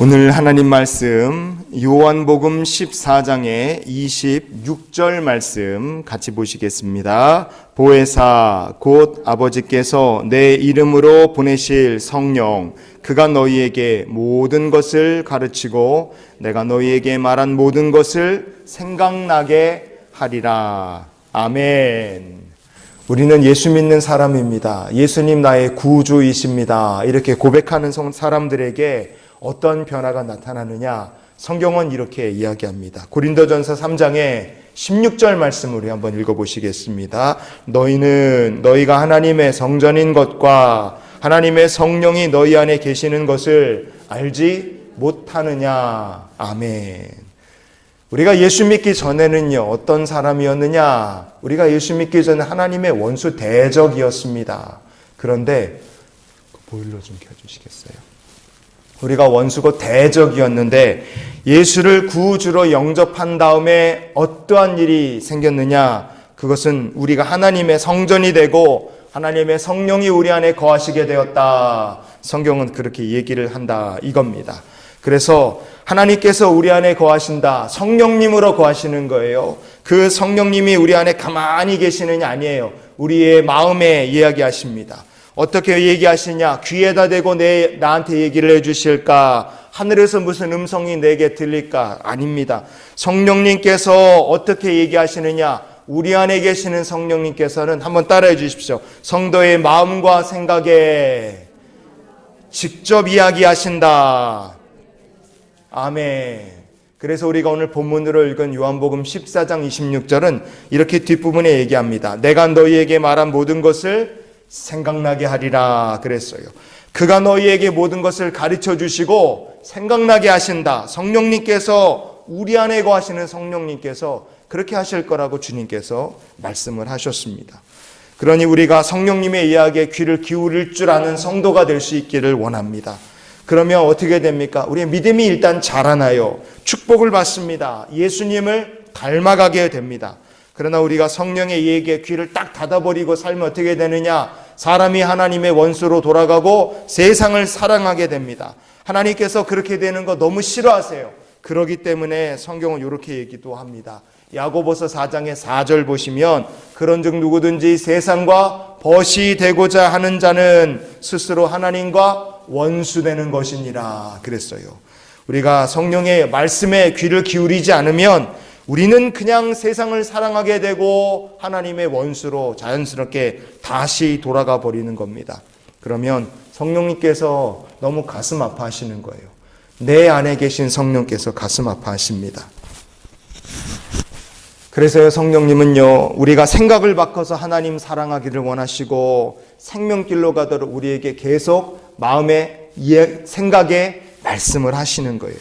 오늘 하나님 말씀 요한복음 14장의 26절 말씀 같이 보시겠습니다. 보혜사 곧 아버지께서 내 이름으로 보내실 성령 그가 너희에게 모든 것을 가르치고 내가 너희에게 말한 모든 것을 생각나게 하리라. 아멘. 우리는 예수 믿는 사람입니다. 예수님 나의 구주이십니다. 이렇게 고백하는 사람들에게 어떤 변화가 나타나느냐? 성경은 이렇게 이야기합니다. 고린도전서 3장의 16절 말씀을 우리 한번 읽어보시겠습니다. 너희가 하나님의 성전인 것과 하나님의 성령이 너희 안에 계시는 것을 알지 못하느냐? 아멘. 우리가 예수 믿기 전에는요, 어떤 사람이었느냐? 우리가 예수 믿기 전에 하나님의 원수 대적이었습니다. 그런데 보일러 좀 켜주시겠어요? 우리가 원수고 대적이었는데 예수를 구주로 영접한 다음에 어떠한 일이 생겼느냐? 그것은 우리가 하나님의 성전이 되고 하나님의 성령이 우리 안에 거하시게 되었다. 성경은 그렇게 얘기를 한다 이겁니다. 그래서 하나님께서 우리 안에 거하신다. 성령님으로 거하시는 거예요. 그 성령님이 우리 안에 가만히 계시는 게 아니에요. 우리의 마음에 이야기하십니다. 어떻게 얘기하시냐? 귀에다 대고 나한테 얘기를 해주실까? 하늘에서 무슨 음성이 내게 들릴까? 아닙니다. 성령님께서 어떻게 얘기하시느냐? 우리 안에 계시는 성령님께서는 한번 따라해 주십시오. 성도의 마음과 생각에 직접 이야기하신다. 아멘. 그래서 우리가 오늘 본문으로 읽은 요한복음 14장 26절은 이렇게 뒷부분에 얘기합니다. 내가 너희에게 말한 모든 것을 생각나게 하리라 그랬어요. 그가 너희에게 모든 것을 가르쳐 주시고 생각나게 하신다. 성령님께서 우리 안에 거하시는 성령님께서 그렇게 하실 거라고 주님께서 말씀을 하셨습니다. 그러니 우리가 성령님의 이야기에 귀를 기울일 줄 아는 성도가 될 수 있기를 원합니다. 그러면 어떻게 됩니까? 우리의 믿음이 일단 자라나요. 축복을 받습니다. 예수님을 닮아가게 됩니다. 그러나 우리가 성령의 얘기에 귀를 딱 닫아버리고 살면 어떻게 되느냐? 사람이 하나님의 원수로 돌아가고 세상을 사랑하게 됩니다. 하나님께서 그렇게 되는 거 너무 싫어하세요. 그렇기 때문에 성경은 이렇게 얘기도 합니다. 야고보서 4장의 4절 보시면 그런즉 누구든지 세상과 벗이 되고자 하는 자는 스스로 하나님과 원수되는 것이니라 그랬어요. 우리가 성령의 말씀에 귀를 기울이지 않으면 우리는 그냥 세상을 사랑하게 되고 하나님의 원수로 자연스럽게 다시 돌아가 버리는 겁니다. 그러면 성령님께서 너무 가슴 아파하시는 거예요. 내 안에 계신 성령께서 가슴 아파하십니다. 그래서요, 성령님은요, 우리가 생각을 바꿔서 하나님 사랑하기를 원하시고 생명길로 가도록 우리에게 계속 마음의 생각에 말씀을 하시는 거예요.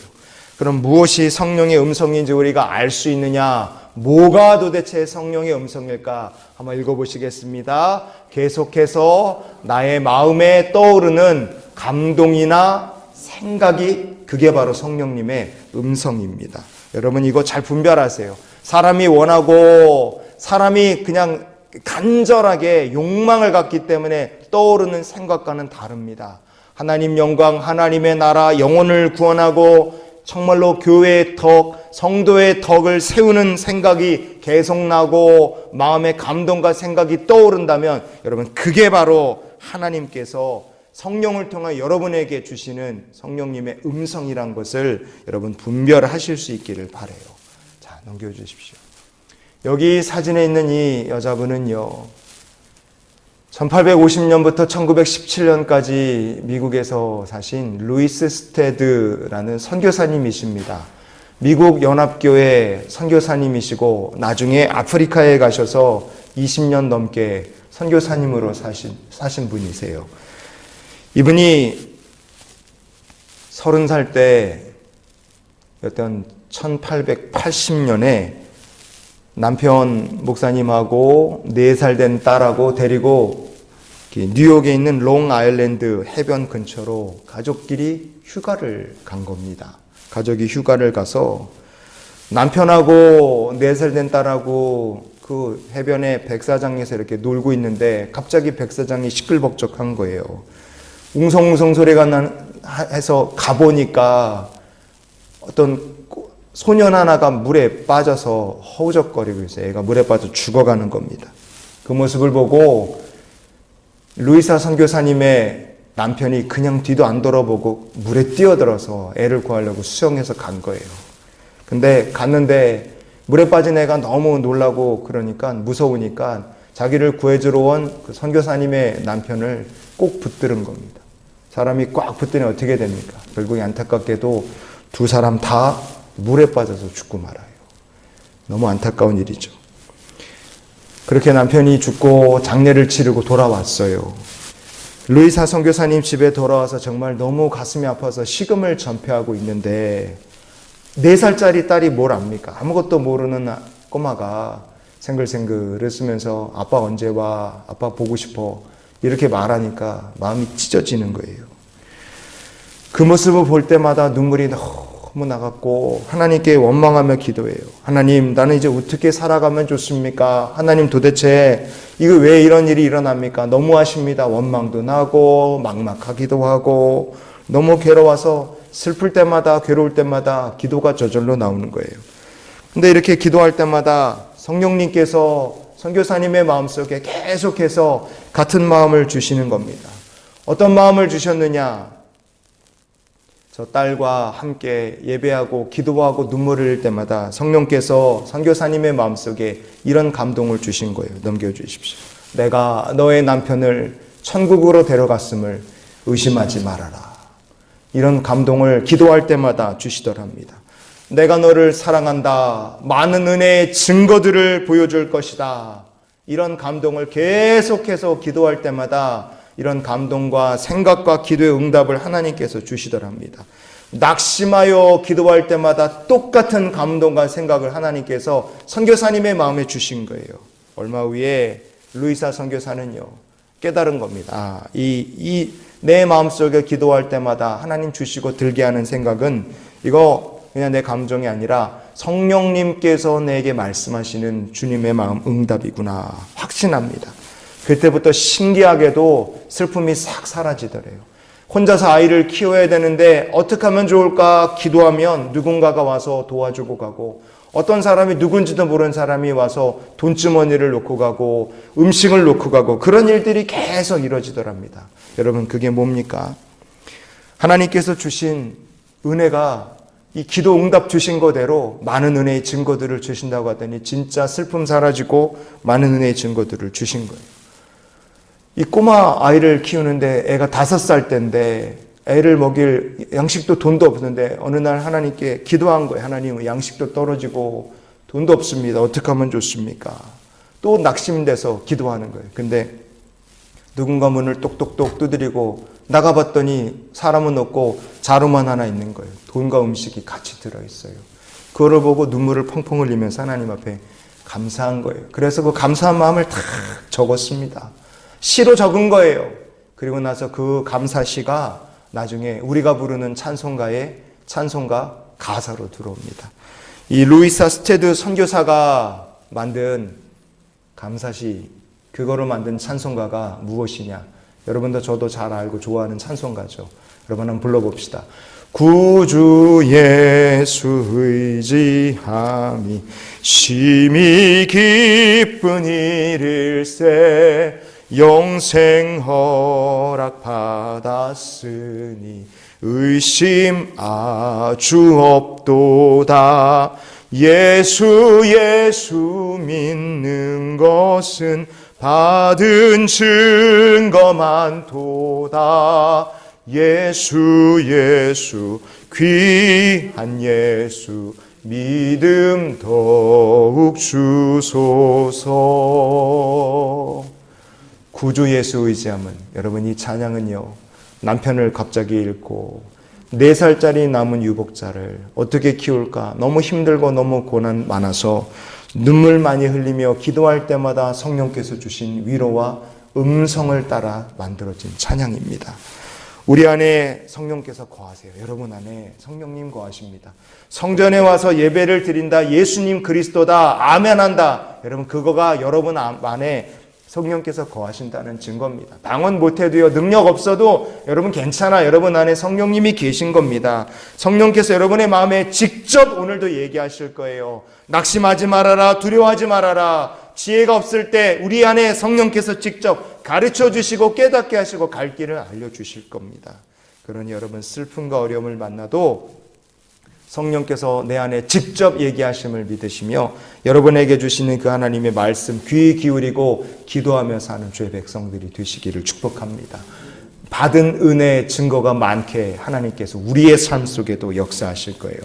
그럼 무엇이 성령의 음성인지 우리가 알 수 있느냐? 뭐가 도대체 성령의 음성일까? 한번 읽어보시겠습니다. 계속해서 나의 마음에 떠오르는 감동이나 생각이 그게 바로 성령님의 음성입니다. 여러분 이거 잘 분별하세요. 사람이 원하고 사람이 그냥 간절하게 욕망을 갖기 때문에 떠오르는 생각과는 다릅니다. 하나님 영광, 하나님의 나라, 영혼을 구원하고 정말로 교회의 덕, 성도의 덕을 세우는 생각이 계속 나고 마음의 감동과 생각이 떠오른다면 여러분 그게 바로 하나님께서 성령을 통해 여러분에게 주시는 성령님의 음성이란 것을 여러분 분별하실 수 있기를 바라요. 자, 넘겨주십시오. 여기 사진에 있는 이 여자분은요, 1850년부터 1917년까지 미국에서 사신 루이스 스테드라는 선교사님이십니다. 미국 연합교회 선교사님이시고 나중에 아프리카에 가셔서 20년 넘게 선교사님으로 사신 분이세요. 이분이 30살 때 어떤 1880년에 남편 목사님하고 4살 된 딸하고 데리고 뉴욕에 있는 롱아일랜드 해변 근처로 가족끼리 휴가를 간 겁니다. 가족이 휴가를 가서 남편하고 4살 된 딸하고 그 해변의 백사장에서 이렇게 놀고 있는데 갑자기 백사장이 시끌벅적한 거예요. 웅성웅성 소리가 해서 가보니까 어떤 소년 하나가 물에 빠져서 허우적거리고 있어요. 애가 물에 빠져 죽어가는 겁니다. 그 모습을 보고 루이사 선교사님의 남편이 그냥 뒤도 안 돌아보고 물에 뛰어들어서 애를 구하려고 수영해서 간 거예요. 근데 갔는데 물에 빠진 애가 너무 놀라고 그러니까 무서우니까 자기를 구해주러 온 그 선교사님의 남편을 꼭 붙들은 겁니다. 사람이 꽉 붙더니 어떻게 됩니까? 결국에 안타깝게도 두 사람 다 물에 빠져서 죽고 말아요. 너무 안타까운 일이죠. 그렇게 남편이 죽고 장례를 치르고 돌아왔어요. 루이사 선교사님 집에 돌아와서 정말 너무 가슴이 아파서 식음을 전폐하고 있는데 4살짜리 딸이 뭘 압니까? 아무것도 모르는 꼬마가 생글생글 쓰면서 아빠 언제 와? 아빠 보고 싶어. 이렇게 말하니까 마음이 찢어지는 거예요. 그 모습을 볼 때마다 눈물이 너무 나갔고 하나님께 원망하며 기도해요. 하나님, 나는 이제 어떻게 살아가면 좋습니까? 하나님, 도대체 이거 왜 이런 일이 일어납니까? 너무하십니다. 원망도 나고 막막하기도 하고 너무 괴로워서 슬플 때마다 괴로울 때마다 기도가 저절로 나오는 거예요. 근데 이렇게 기도할 때마다 성령님께서 선교사님의 마음속에 계속해서 같은 마음을 주시는 겁니다. 어떤 마음을 주셨느냐? 저 딸과 함께 예배하고 기도하고 눈물을 흘릴 때마다 성령께서 선교사님의 마음속에 이런 감동을 주신 거예요. 넘겨주십시오. 내가 너의 남편을 천국으로 데려갔음을 의심하지 말아라. 이런 감동을 기도할 때마다 주시더랍니다. 내가 너를 사랑한다. 많은 은혜의 증거들을 보여줄 것이다. 이런 감동을 계속해서 기도할 때마다 이런 감동과 생각과 기도의 응답을 하나님께서 주시더랍니다. 낙심하여 기도할 때마다 똑같은 감동과 생각을 하나님께서 선교사님의 마음에 주신 거예요. 얼마 후에 루이사 선교사는요, 깨달은 겁니다. 내 마음속에 기도할 때마다 하나님 주시고 들게 하는 생각은 이거 그냥 내 감정이 아니라 성령님께서 내게 말씀하시는 주님의 마음 응답이구나 확신합니다. 그때부터 신기하게도 슬픔이 싹 사라지더래요. 혼자서 아이를 키워야 되는데 어떻게 하면 좋을까 기도하면 누군가가 와서 도와주고 가고, 어떤 사람이 누군지도 모르는 사람이 와서 돈주머니를 놓고 가고 음식을 놓고 가고, 그런 일들이 계속 이루어지더랍니다. 여러분, 그게 뭡니까? 하나님께서 주신 은혜가 이 기도 응답 주신 거대로 많은 은혜의 증거들을 주신다고 하더니 진짜 슬픔 사라지고 많은 은혜의 증거들을 주신 거예요. 이 꼬마 아이를 키우는데 애가 5살 때인데 애를 먹일 양식도 돈도 없는데 어느 날 하나님께 기도한 거예요. 하나님, 양식도 떨어지고 돈도 없습니다. 어떻게 하면 좋습니까? 또 낙심돼서 기도하는 거예요. 근데 누군가 문을 똑똑똑 두드리고 나가봤더니 사람은 없고 자루만 하나 있는 거예요. 돈과 음식이 같이 들어있어요. 그거를 보고 눈물을 펑펑 흘리면서 하나님 앞에 감사한 거예요. 그래서 그 감사한 마음을 다 적었습니다. 시로 적은 거예요. 그리고 나서 그 감사시가 나중에 우리가 부르는 찬송가의 찬송가 가사로 들어옵니다. 이 루이사 스테드 선교사가 만든 감사시, 그거로 만든 찬송가가 무엇이냐? 여러분도 저도 잘 알고 좋아하는 찬송가죠. 여러분 한번 불러봅시다. 구주 예수 의지함이 심히 기쁜 일일세, 영생 허락 받았으니 의심 아주 없도다. 예수 믿는 것은 받은 증거 많도다. 예수 귀한 예수 믿음 더욱 주소서. 구주 예수 의지함은, 여러분 이 찬양은요, 남편을 갑자기 잃고 4살짜리 남은 유복자를 어떻게 키울까 너무 힘들고 너무 고난 많아서 눈물 많이 흘리며 기도할 때마다 성령께서 주신 위로와 음성을 따라 만들어진 찬양입니다. 우리 안에 성령께서 거하세요. 여러분 안에 성령님 거하십니다. 성전에 와서 예배를 드린다, 예수님 그리스도다, 아멘한다. 여러분 그거가 여러분 안에 성령께서 거하신다는 증거입니다. 방언 못해도요, 능력 없어도 여러분 괜찮아. 여러분 안에 성령님이 계신 겁니다. 성령께서 여러분의 마음에 직접 오늘도 얘기하실 거예요. 낙심하지 말아라. 두려워하지 말아라. 지혜가 없을 때 우리 안에 성령께서 직접 가르쳐 주시고 깨닫게 하시고 갈 길을 알려주실 겁니다. 그러니 여러분 슬픔과 어려움을 만나도 성령께서 내 안에 직접 얘기하심을 믿으시며 여러분에게 주시는 그 하나님의 말씀 귀 기울이고 기도하며 사는 주의 백성들이 되시기를 축복합니다. 받은 은혜의 증거가 많게 하나님께서 우리의 삶 속에도 역사하실 거예요.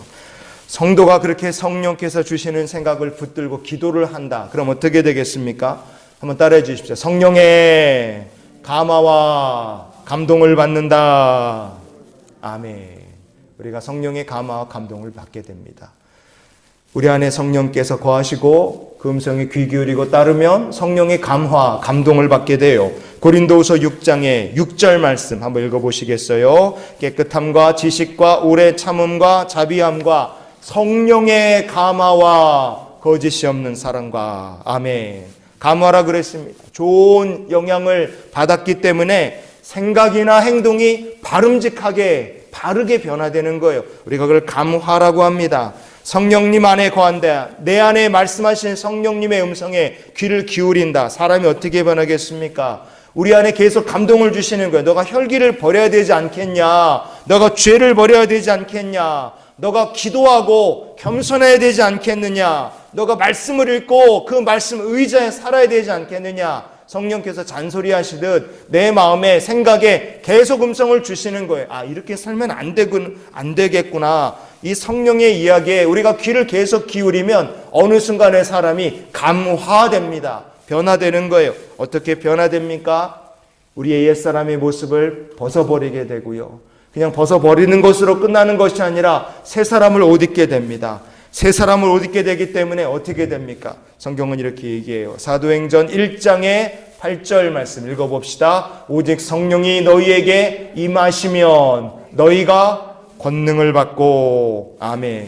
성도가 그렇게 성령께서 주시는 생각을 붙들고 기도를 한다. 그럼 어떻게 되겠습니까? 한번 따라해 주십시오. 성령의 감화와 감동을 받는다. 아멘. 우리가 성령의 감화와 감동을 받게 됩니다. 우리 안에 성령께서 거하시고 그 음성에 귀 기울이고 따르면 성령의 감화, 감동을 받게 돼요. 고린도후서 6장의 6절 말씀 한번 읽어보시겠어요? 깨끗함과 지식과 오래 참음과 자비함과 성령의 감화와 거짓이 없는 사랑과 아멘. 감화라 그랬습니다. 좋은 영향을 받았기 때문에 생각이나 행동이 바름직하게 바르게 변화되는 거예요. 우리가 그걸 감화라고 합니다. 성령님 안에 거한다. 내 안에 말씀하신 성령님의 음성에 귀를 기울인다. 사람이 어떻게 변하겠습니까? 우리 안에 계속 감동을 주시는 거예요. 너가 혈기를 버려야 되지 않겠냐? 너가 죄를 버려야 되지 않겠냐? 너가 기도하고 겸손해야 되지 않겠느냐? 너가 말씀을 읽고 그 말씀 의자에 살아야 되지 않겠느냐? 성령께서 잔소리하시듯 내 마음에 생각에 계속 음성을 주시는 거예요. 아, 이렇게 살면 안 되겠구나. 이 성령의 이야기에 우리가 귀를 계속 기울이면 어느 순간에 사람이 감화됩니다. 변화되는 거예요. 어떻게 변화됩니까? 우리의 옛사람의 모습을 벗어버리게 되고요. 그냥 벗어버리는 것으로 끝나는 것이 아니라 새 사람을 옷 입게 됩니다. 새 사람을 옷 입게 되기 때문에 어떻게 됩니까? 성경은 이렇게 얘기해요. 사도행전 1장의 8절 말씀 읽어봅시다. 오직 성령이 너희에게 임하시면 너희가 권능을 받고 아멘.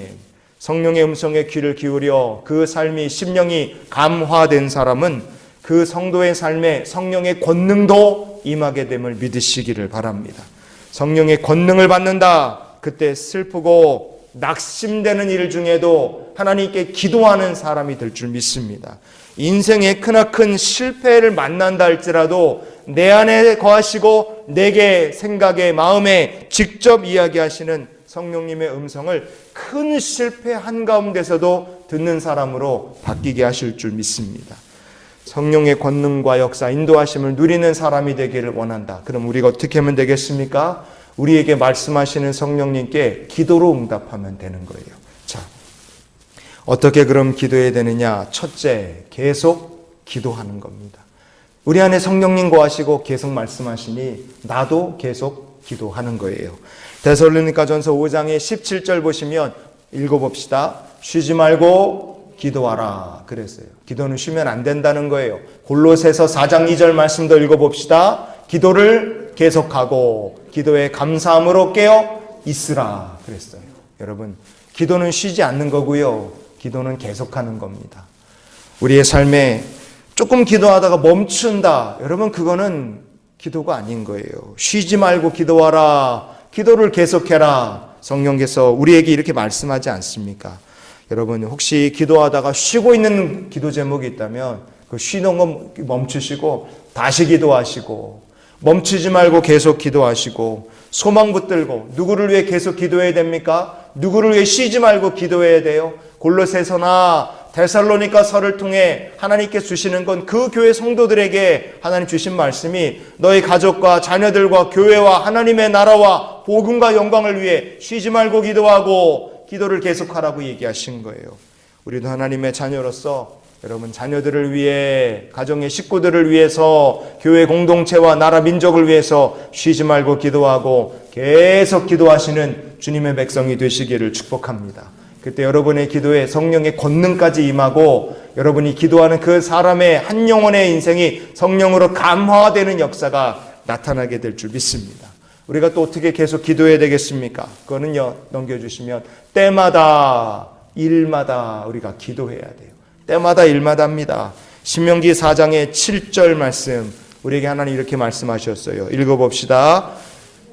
성령의 음성에 귀를 기울여 그 삶이 심령이 감화된 사람은 그 성도의 삶에 성령의 권능도 임하게 됨을 믿으시기를 바랍니다. 성령의 권능을 받는다. 그때 슬프고 낙심되는 일 중에도 하나님께 기도하는 사람이 될 줄 믿습니다. 인생의 크나큰 실패를 만난다 할지라도 내 안에 거하시고 내게 생각에 마음에 직접 이야기하시는 성령님의 음성을 큰 실패 한가운데서도 듣는 사람으로 바뀌게 하실 줄 믿습니다. 성령의 권능과 역사, 인도하심을 누리는 사람이 되기를 원한다. 그럼 우리가 어떻게 하면 되겠습니까? 우리에게 말씀하시는 성령님께 기도로 응답하면 되는 거예요. 자, 어떻게 그럼 기도해야 되느냐? 첫째, 계속 기도하는 겁니다. 우리 안에 성령님 거하시고 계속 말씀하시니 나도 계속 기도하는 거예요. 데살로니가전서 5장의 17절 보시면 읽어봅시다. 쉬지 말고 기도하라 그랬어요. 기도는 쉬면 안 된다는 거예요. 골로새서 4장 2절 말씀도 읽어봅시다. 기도를 계속하고 기도에 감사함으로 깨어 있으라 그랬어요. 여러분, 기도는 쉬지 않는 거고요. 기도는 계속하는 겁니다. 우리의 삶에 조금 기도하다가 멈춘다. 여러분, 그거는 기도가 아닌 거예요. 쉬지 말고 기도하라. 기도를 계속해라. 성령께서 우리에게 이렇게 말씀하지 않습니까? 여러분, 혹시 기도하다가 쉬고 있는 기도 제목이 있다면 그 쉬는 거 멈추시고 다시 기도하시고, 멈추지 말고 계속 기도하시고, 소망 붙들고 누구를 위해 계속 기도해야 됩니까? 누구를 위해 쉬지 말고 기도해야 돼요? 골로새서나 데살로니가서를 통해 하나님께 주시는 건 그 교회 성도들에게 하나님 주신 말씀이 너희 가족과 자녀들과 교회와 하나님의 나라와 복음과 영광을 위해 쉬지 말고 기도하고 기도를 계속하라고 얘기하신 거예요. 우리도 하나님의 자녀로서 여러분, 자녀들을 위해, 가정의 식구들을 위해서, 교회 공동체와 나라 민족을 위해서 쉬지 말고 기도하고 계속 기도하시는 주님의 백성이 되시기를 축복합니다. 그때 여러분의 기도에 성령의 권능까지 임하고 여러분이 기도하는 그 사람의 한 영혼의 인생이 성령으로 감화되는 역사가 나타나게 될 줄 믿습니다. 우리가 또 어떻게 계속 기도해야 되겠습니까? 그거는요, 넘겨주시면 때마다 일마다 우리가 기도해야 돼요. 때마다 일마다입니다. 신명기 4장의 7절 말씀, 우리에게 하나님 이렇게 말씀하셨어요. 읽어봅시다.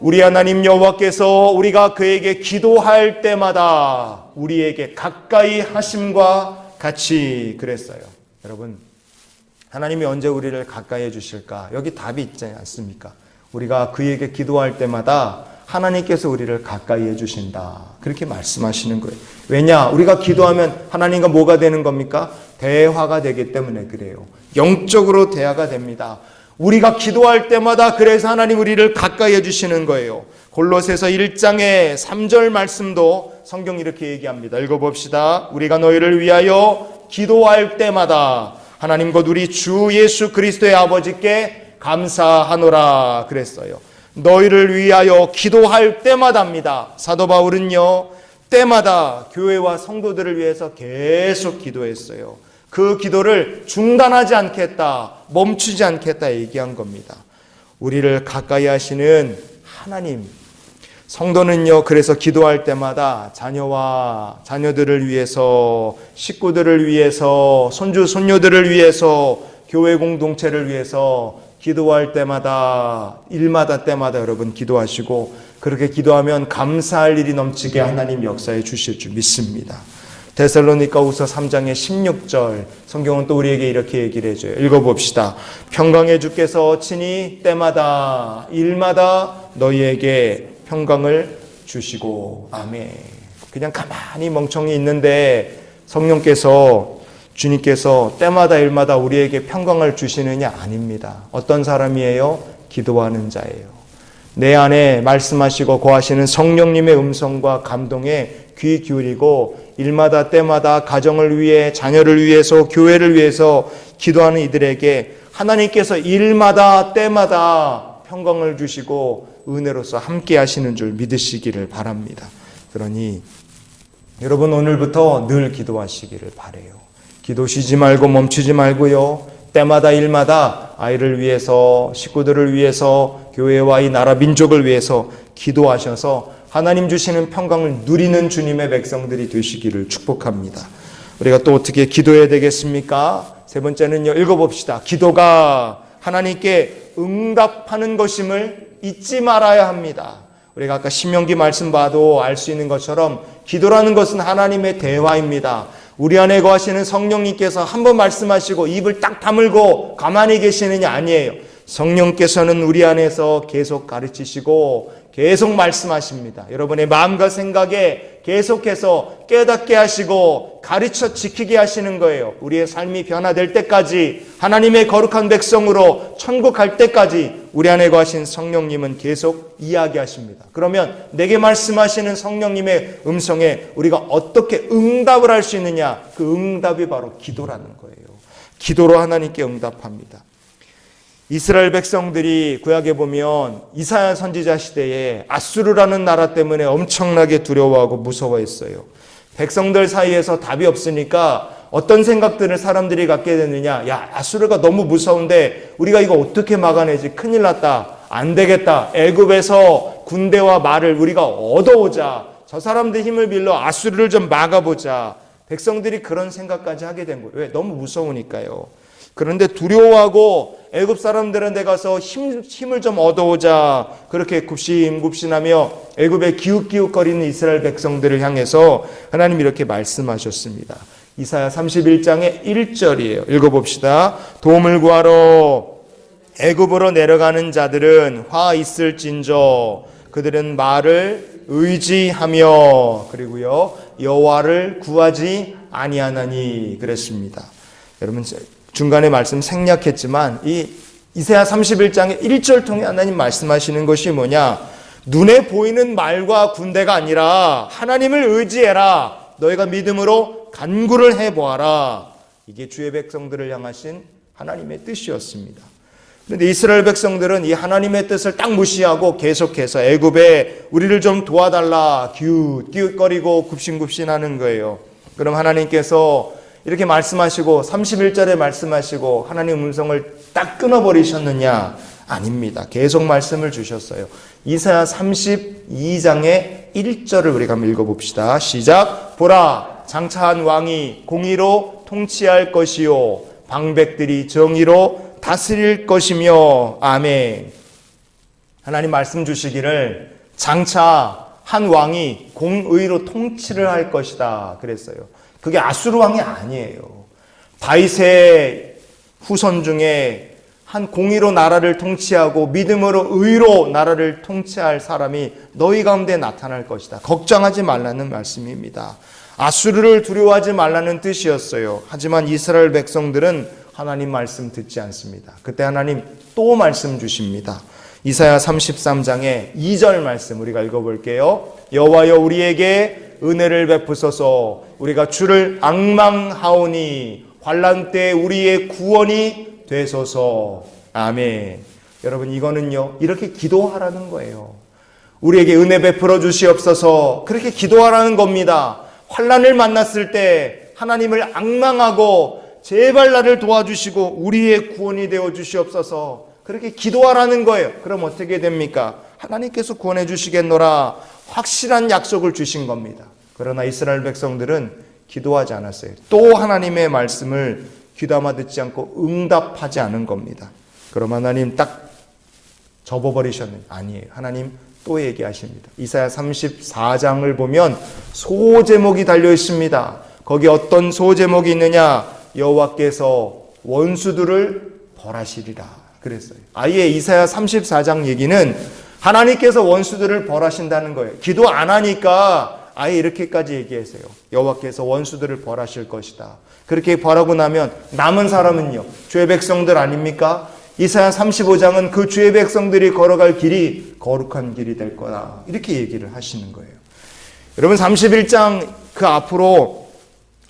우리 하나님 여호와께서 우리가 그에게 기도할 때마다 우리에게 가까이 하심과 같이 그랬어요. 여러분, 하나님이 언제 우리를 가까이 해주실까? 여기 답이 있지 않습니까? 우리가 그에게 기도할 때마다 하나님께서 우리를 가까이 해주신다. 그렇게 말씀하시는 거예요. 왜냐? 우리가 기도하면 하나님과 뭐가 되는 겁니까? 대화가 되기 때문에 그래요. 영적으로 대화가 됩니다. 우리가 기도할 때마다 그래서 하나님 우리를 가까이 해주시는 거예요. 골로새서 1장의 3절 말씀도 성경이 이렇게 얘기합니다. 읽어봅시다. 우리가 너희를 위하여 기도할 때마다 하나님 곧 우리 주 예수 그리스도의 아버지께 감사하노라 그랬어요. 너희를 위하여 기도할 때마다입니다. 사도 바울은요, 때마다 교회와 성도들을 위해서 계속 기도했어요. 그 기도를 중단하지 않겠다, 멈추지 않겠다 얘기한 겁니다. 우리를 가까이 하시는 하나님, 성도는요, 그래서 기도할 때마다 자녀와 자녀들을 위해서, 식구들을 위해서, 손주, 손녀들을 위해서, 교회 공동체를 위해서 기도할 때마다, 일마다 때마다 여러분 기도하시고, 그렇게 기도하면 감사할 일이 넘치게 하나님 역사해 주실 줄 믿습니다. 데살로니가후서 3장의 16절 성경은 또 우리에게 이렇게 얘기를 해줘요. 읽어봅시다. 평강의 주께서 친히 때마다 일마다 너희에게 평강을 주시고. 아멘. 그냥 가만히 멍청히 있는데 성령께서, 주님께서 때마다 일마다 우리에게 평강을 주시느냐? 아닙니다. 어떤 사람이에요? 기도하는 자예요. 내 안에 말씀하시고 거하시는 성령님의 음성과 감동에 귀 기울이고 일마다 때마다 가정을 위해, 자녀를 위해서, 교회를 위해서 기도하는 이들에게 하나님께서 일마다 때마다 평강을 주시고 은혜로서 함께 하시는 줄 믿으시기를 바랍니다. 그러니 여러분 오늘부터 늘 기도하시기를 바라요. 기도 쉬지 말고 멈추지 말고요. 때마다 일마다 아이를 위해서, 식구들을 위해서, 교회와 이 나라 민족을 위해서 기도하셔서 하나님 주시는 평강을 누리는 주님의 백성들이 되시기를 축복합니다. 우리가 또 어떻게 기도해야 되겠습니까? 세 번째는요, 읽어봅시다. 기도가 하나님께 응답하는 것임을 잊지 말아야 합니다. 우리가 아까 신명기 말씀 봐도 알 수 있는 것처럼 기도라는 것은 하나님의 대화입니다. 우리 안에 거하시는 성령님께서 한번 말씀하시고 입을 딱 다물고 가만히 계시느냐? 아니에요. 성령께서는 우리 안에서 계속 가르치시고 계속 말씀하십니다. 여러분의 마음과 생각에 계속해서 깨닫게 하시고 가르쳐 지키게 하시는 거예요. 우리의 삶이 변화될 때까지, 하나님의 거룩한 백성으로 천국 갈 때까지 우리 안에 거하신 성령님은 계속 이야기하십니다. 그러면 내게 말씀하시는 성령님의 음성에 우리가 어떻게 응답을 할 수 있느냐? 그 응답이 바로 기도라는 거예요. 기도로 하나님께 응답합니다. 이스라엘 백성들이 구약에 보면 이사야 선지자 시대에 아수르라는 나라 때문에 엄청나게 두려워하고 무서워했어요. 백성들 사이에서 답이 없으니까 어떤 생각들을 사람들이 갖게 되느냐? 야, 아수르가 너무 무서운데 우리가 이거 어떻게 막아내지? 큰일 났다. 안 되겠다. 애굽에서 군대와 말을 우리가 얻어오자. 저 사람들 힘을 빌려 아수르를 좀 막아보자. 백성들이 그런 생각까지 하게 된 거예요. 왜? 너무 무서우니까요. 그런데 두려워하고 애굽 사람들한테 가서 힘을 좀 얻어오자. 그렇게 굽신굽신하며 애굽에 기웃기웃거리는 이스라엘 백성들을 향해서 하나님이 이렇게 말씀하셨습니다. 이사야 31장의 1절이에요. 읽어봅시다. 도움을 구하러 애굽으로 내려가는 자들은 화 있을진저 그들은 말을 의지하며 그리고요 여호와를 구하지 아니하나니 그랬습니다. 여러분 중간에 말씀 생략했지만 이 이사야 31장의 1절 통해 하나님 말씀하시는 것이 뭐냐? 눈에 보이는 말과 군대가 아니라 하나님을 의지해라. 너희가 믿음으로 간구를 해보아라. 이게 주의 백성들을 향하신 하나님의 뜻이었습니다. 그런데 이스라엘 백성들은 이 하나님의 뜻을 딱 무시하고 계속해서 애굽에 우리를 좀 도와달라 기웃기웃거리고 굽신굽신하는 거예요. 그럼 하나님께서 이렇게 말씀하시고 31절에 말씀하시고 하나님 음성을 딱 끊어버리셨느냐? 아닙니다. 계속 말씀을 주셨어요. 이사야 32장의 1절을 우리가 한번 읽어봅시다. 시작. 보라, 장차한 왕이 공의로 통치할 것이요 방백들이 정의로 다스릴 것이며. 아멘. 하나님 말씀 주시기를 장차 한 왕이 공의로 통치를 할 것이다 그랬어요. 그게 아수르 왕이 아니에요. 다윗의 후손 중에 한 공의로 나라를 통치하고 믿음으로 의로 나라를 통치할 사람이 너희 가운데 나타날 것이다. 걱정하지 말라는 말씀입니다. 아수르를 두려워하지 말라는 뜻이었어요. 하지만 이스라엘 백성들은 하나님 말씀 듣지 않습니다. 그때 하나님 또 말씀 주십니다. 이사야 33장의 2절 말씀 우리가 읽어볼게요. 여호와여 우리에게 은혜를 베푸소서. 우리가 주를 앙망하오니 환난 때 우리의 구원이 되소서. 아멘. 여러분 이거는요 이렇게 기도하라는 거예요. 우리에게 은혜 베풀어 주시옵소서. 그렇게 기도하라는 겁니다. 환난을 만났을 때 하나님을 앙망하고 제발 나를 도와주시고 우리의 구원이 되어 주시옵소서. 그렇게 기도하라는 거예요. 그럼 어떻게 됩니까? 하나님께서 구원해 주시겠노라 확실한 약속을 주신 겁니다. 그러나 이스라엘 백성들은 기도하지 않았어요. 또 하나님의 말씀을 귀담아 듣지 않고 응답하지 않은 겁니다. 그럼 하나님 딱 접어버리셨는데 아니에요. 하나님 또 얘기하십니다. 이사야 34장을 보면 소제목이 달려 있습니다. 거기 어떤 소제목이 있느냐? 여호와께서 원수들을 벌하시리라 그랬어요. 아예 이사야 34장 얘기는 하나님께서 원수들을 벌하신다는 거예요. 기도 안 하니까 아예 이렇게까지 얘기했어요. 여호와께서 원수들을 벌하실 것이다. 그렇게 벌하고 나면 남은 사람은요 주의 백성들 아닙니까? 이사야 35장은 그 주의 백성들이 걸어갈 길이 거룩한 길이 될 거다. 이렇게 얘기를 하시는 거예요. 여러분 31장 그 앞으로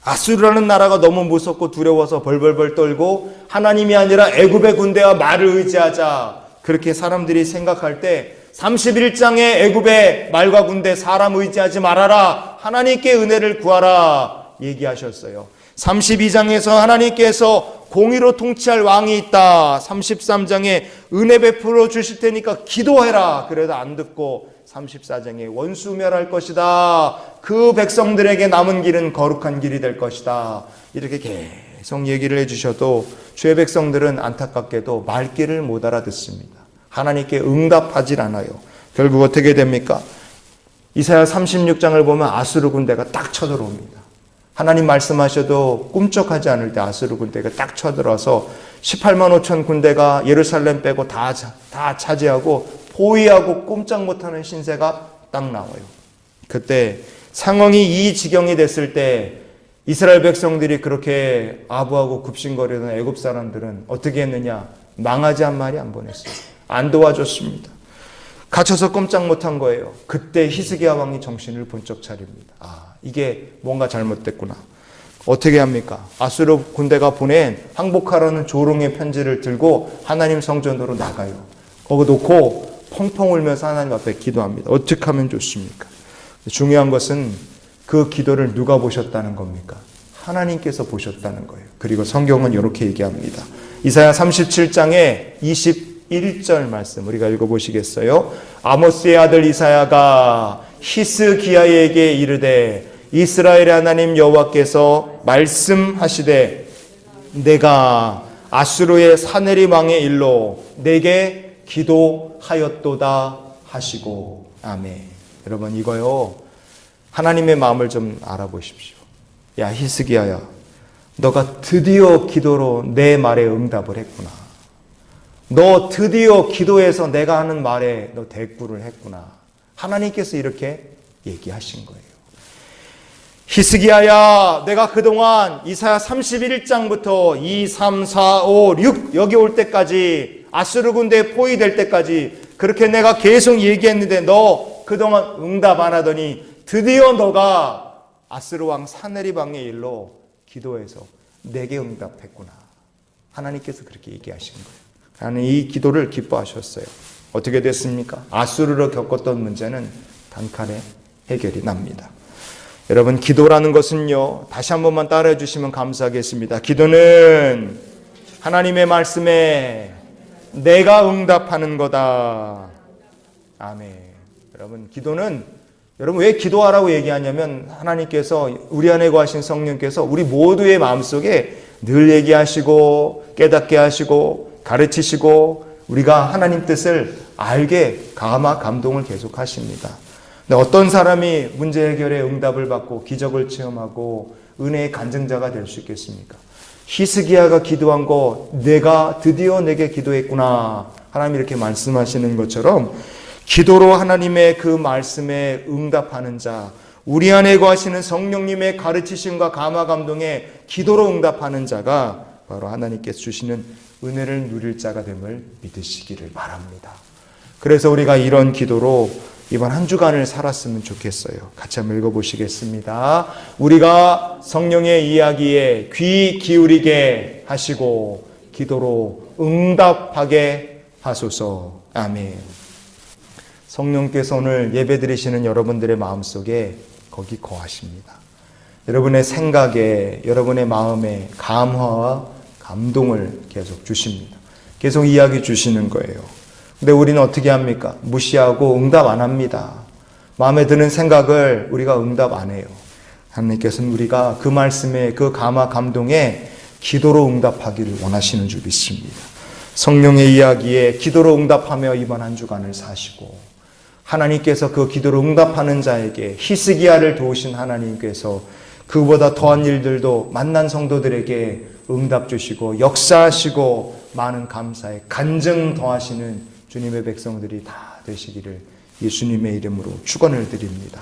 아수르라는 나라가 너무 무섭고 두려워서 벌벌벌 떨고 하나님이 아니라 애굽의 군대와 말을 의지하자 그렇게 사람들이 생각할 때 31장의 애굽의 말과 군대 사람 의지하지 말아라. 하나님께 은혜를 구하라 얘기하셨어요. 32장에서 하나님께서 공의로 통치할 왕이 있다. 33장에 은혜 베풀어 주실 테니까 기도해라. 그래도 안 듣고 34장에 원수 멸할 것이다. 그 백성들에게 남은 길은 거룩한 길이 될 것이다. 이렇게 계속 얘기를 해주셔도 주의 백성들은 안타깝게도 말귀를 못 알아듣습니다. 하나님께 응답하질 않아요. 결국 어떻게 됩니까? 이사야 36장을 보면 아수르 군대가 딱 쳐들어옵니다. 하나님 말씀하셔도 꿈쩍하지 않을 때 아수르 군대가 딱 쳐들어서 18만 5천 군대가 예루살렘 빼고 다 차지하고 포위하고 꼼짝 못하는 신세가 딱 나와요. 그때 상황이 이 지경이 됐을 때 이스라엘 백성들이 그렇게 아부하고 굽신거리던 애굽 사람들은 어떻게 했느냐? 망하지 한 마리 안 보냈어요. 안 도와줬습니다. 갇혀서 꼼짝 못한 거예요. 그때 히스기야 왕이 정신을 번쩍 차립니다. 아, 이게 뭔가 잘못됐구나. 어떻게 합니까? 아수르 군대가 보낸 항복하라는 조롱의 편지를 들고 하나님 성전으로 나가요. 거기 놓고 펑펑 울면서 하나님 앞에 기도합니다. 어떻게 하면 좋습니까? 중요한 것은 그 기도를 누가 보셨다는 겁니까? 하나님께서 보셨다는 거예요. 그리고 성경은 이렇게 얘기합니다. 이사야 37장에 21절 말씀 우리가 읽어보시겠어요? 아모스의 아들 이사야가 히스기야에게 이르되 이스라엘의 하나님 여호와께서 말씀하시되 내가 아수르의 사네립 왕의 일로 내게 기도하였도다 하시고. 아멘. 여러분 이거요 하나님의 마음을 좀 알아보십시오. 야 히스기야야, 너가 드디어 기도로 내 말에 응답을 했구나. 너 드디어 기도해서 내가 하는 말에 너 대꾸를 했구나. 하나님께서 이렇게 얘기하신 거예요. 히스기야야, 내가 그동안 이사야 31장부터 2, 3, 4, 5, 6 여기 올 때까지 아수르 군대에 포위될 때까지 그렇게 내가 계속 얘기했는데 너 그동안 응답 안 하더니 드디어 너가 아수르 왕 사네립 왕의 일로 기도해서 내게 응답했구나. 하나님께서 그렇게 얘기하신 거예요. 하나님 이 기도를 기뻐하셨어요. 어떻게 됐습니까? 아수르로 겪었던 문제는 단칼에 해결이 납니다. 여러분 기도라는 것은요 다시 한 번만 따라해 주시면 감사하겠습니다. 기도는 하나님의 말씀에 내가 응답하는 거다. 아멘. 여러분 기도는 여러분 왜 기도하라고 얘기하냐면 하나님께서 우리 안에 거하신 성령께서 우리 모두의 마음속에 늘 얘기하시고 깨닫게 하시고 가르치시고 우리가 하나님 뜻을 알게 감동을 계속 하십니다. 근데 어떤 사람이 문제 해결에 응답을 받고 기적을 체험하고 은혜의 간증자가 될 수 있겠습니까? 히스기야가 기도한 거 내가 드디어 내게 기도했구나. 하나님이 이렇게 말씀하시는 것처럼 기도로 하나님의 그 말씀에 응답하는 자, 우리 안에 거하시는 성령님의 가르치심과 감동에 기도로 응답하는 자가 바로 하나님께서 주시는 은혜를 누릴 자가 됨을 믿으시기를 바랍니다. 그래서 우리가 이런 기도로 이번 한 주간을 살았으면 좋겠어요. 같이 한번 읽어보시겠습니다. 우리가 성령의 이야기에 귀 기울이게 하시고 기도로 응답하게 하소서. 아멘. 성령께서 오늘 예배드리시는 여러분들의 마음속에 거기 거하십니다. 여러분의 생각에, 여러분의 마음에 감화와 감동을 계속 주십니다. 계속 이야기 주시는 거예요. 근데 우리는 어떻게 합니까? 무시하고 응답 안 합니다. 마음에 드는 생각을 우리가 응답 안 해요. 하나님께서는 우리가 그 말씀에 그 감동에 기도로 응답하기를 원하시는 줄 믿습니다. 성령의 이야기에 기도로 응답하며 이번 한 주간을 사시고 하나님께서 그 기도로 응답하는 자에게 히스기야를 도우신 하나님께서 그보다 더한 일들도 만난 성도들에게 응답 주시고 역사하시고 많은 감사에 간증 더하시는 주님의 백성들이 다 되시기를 예수님의 이름으로 축원을 드립니다.